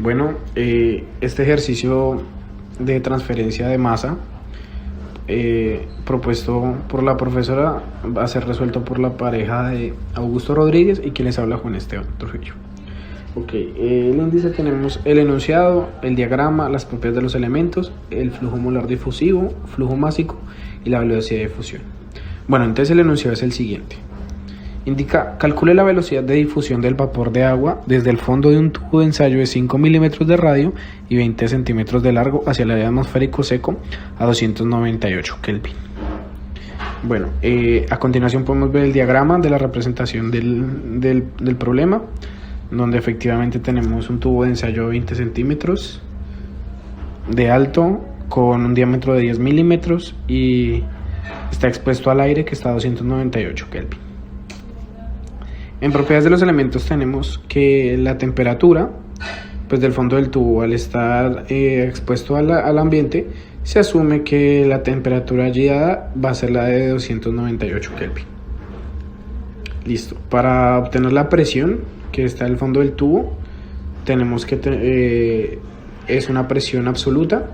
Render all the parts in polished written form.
Bueno, este ejercicio de transferencia de masa propuesto por la profesora va a ser resuelto por la pareja de Augusto Rodríguez y quien les habla, Juan Esteban Trujillo. Ok, el índice tenemos el enunciado, el diagrama, las propiedades de los elementos, el flujo molar difusivo, flujo másico y la velocidad de difusión. Bueno, entonces el enunciado es el siguiente. Indica, calcule la velocidad de difusión del vapor de agua desde el fondo de un tubo de ensayo de 5 milímetros de radio y 20 centímetros de largo hacia el aire atmosférico seco a 298 Kelvin. Bueno, a continuación podemos ver el diagrama de la representación del problema, donde efectivamente tenemos un tubo de ensayo de 20 centímetros de alto con un diámetro de 10 milímetros y está expuesto al aire que está a 298 Kelvin. En propiedades de los elementos tenemos que la temperatura pues del fondo del tubo, al estar expuesto al ambiente, se asume que la temperatura allí dada va a ser la de 298 Kelvin. Listo. Para obtener la presión que está al fondo del tubo, tenemos que es una presión absoluta,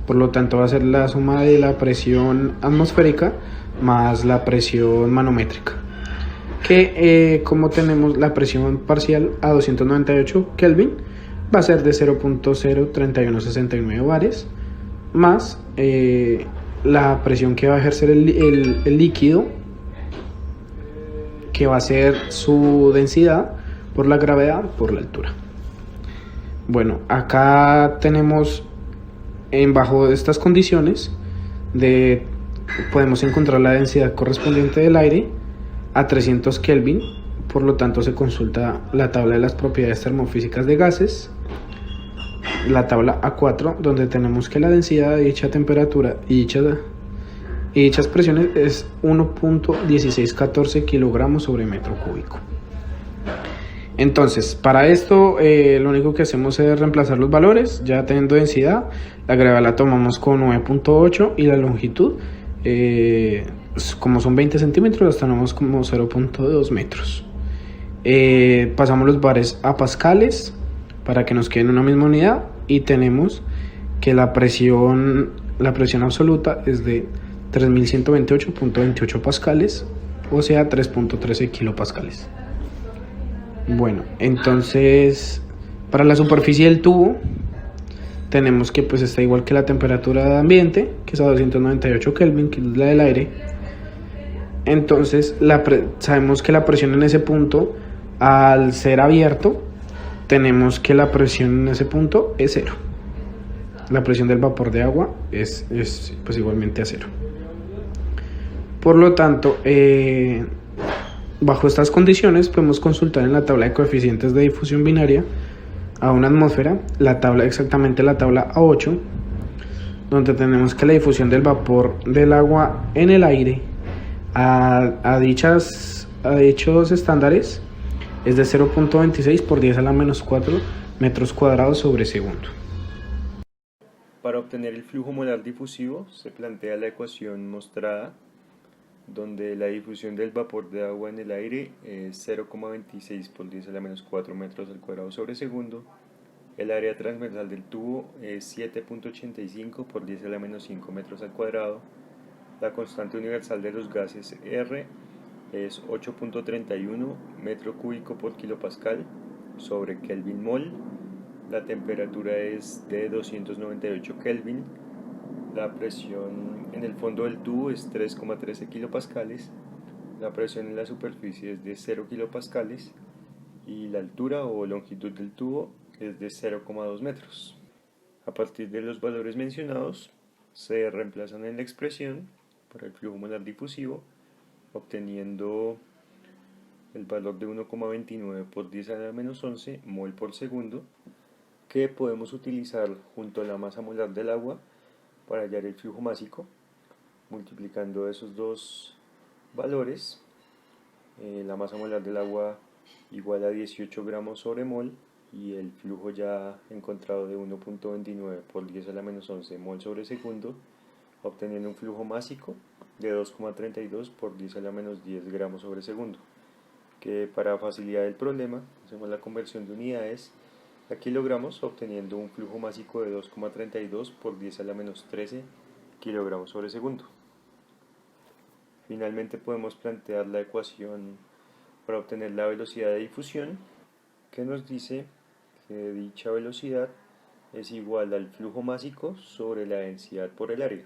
por lo tanto va a ser la suma de la presión atmosférica más la presión manométrica, que como tenemos la presión parcial a 298 Kelvin, va a ser de 0.03169 bares, más la presión que va a ejercer el líquido, que va a ser su densidad por la gravedad por la altura. Bueno, acá tenemos bajo estas condiciones podemos encontrar la densidad correspondiente del aire a 300 Kelvin, por lo tanto se consulta la tabla de las propiedades termofísicas de gases, la tabla A4, donde tenemos que la densidad de dicha temperatura y dichas presiones es 1.1614 kilogramos sobre metro cúbico. Entonces, para esto lo único que hacemos es reemplazar los valores, ya teniendo densidad, la gravedad la tomamos con 9.8 y la longitud, como son 20 centímetros, las tenemos como 0.2 metros. Pasamos los bares a pascales para que nos queden una misma unidad y tenemos que la presión absoluta es de 3128.28 pascales, o sea 3.13 kilopascales. Bueno, entonces para la superficie del tubo tenemos que pues está igual que la temperatura de ambiente, que es a 298 Kelvin, que es la del aire. Entonces sabemos que la presión en ese punto, al ser abierto, tenemos que la presión en ese punto es cero. La presión del vapor de agua es pues igualmente a cero. Por lo tanto, bajo estas condiciones podemos consultar en la tabla de coeficientes de difusión binaria a una atmósfera, exactamente la tabla A8, donde tenemos que la difusión del vapor del agua en el aire a dichos estándares es de 0.26 por 10 a la menos 4 metros cuadrados sobre segundo. Para obtener el flujo molar difusivo se plantea la ecuación mostrada, donde la difusión del vapor de agua en el aire es 0,26 por 10 a la menos 4 metros al cuadrado sobre segundo. El área transversal del tubo es 7.85 por 10 a la menos 5 metros al cuadrado. La constante universal de los gases R es 8.31 metro cúbico por kilopascal sobre Kelvin mol. La temperatura es de 298 Kelvin. La presión en el fondo del tubo es 3,13 kilopascales. La presión en la superficie es de 0 kilopascales. Y la altura o longitud del tubo es de 0,2 metros. A partir de los valores mencionados, se reemplazan en la expresión para el flujo molar difusivo, obteniendo el valor de 1,29 por 10 a la menos 11 mol por segundo, que podemos utilizar junto a la masa molar del agua para hallar el flujo másico, multiplicando esos dos valores. La masa molar del agua igual a 18 gramos sobre mol y el flujo ya encontrado de 1.29 por 10 a la menos 11 mol sobre segundo, obteniendo un flujo másico de 2,32 por 10 a la menos 10 gramos sobre segundo, que para facilidad del problema hacemos la conversión de unidades a kilogramos, obteniendo un flujo másico de 2,32 por 10 a la menos 13 kilogramos sobre segundo. Finalmente podemos plantear la ecuación para obtener la velocidad de difusión, que nos dice que dicha velocidad es igual al flujo másico sobre la densidad por el área,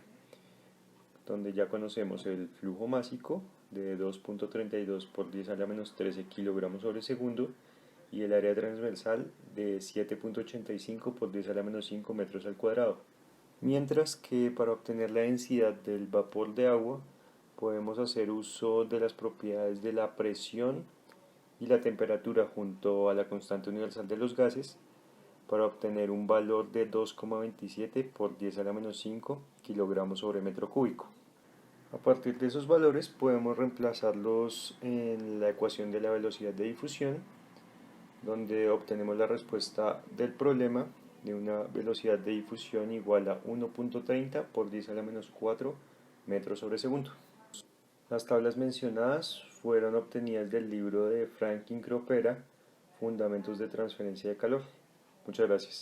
donde ya conocemos el flujo másico de 2,32 por 10 a la menos 13 kilogramos sobre segundo y el área transversal de 7,85 por 10 a la menos 5 metros al cuadrado. Mientras que para obtener la densidad del vapor de agua podemos hacer uso de las propiedades de la presión y la temperatura junto a la constante universal de los gases para obtener un valor de 2,27 por 10 a la menos 5 kilogramos sobre metro cúbico. A partir de esos valores podemos reemplazarlos en la ecuación de la velocidad de difusión, donde obtenemos la respuesta del problema de una velocidad de difusión igual a 1,30 por 10 a la menos 4 metros sobre segundo. Las tablas mencionadas fueron obtenidas del libro de Franklin Cropera, Fundamentos de Transferencia de Calor. Muchas gracias.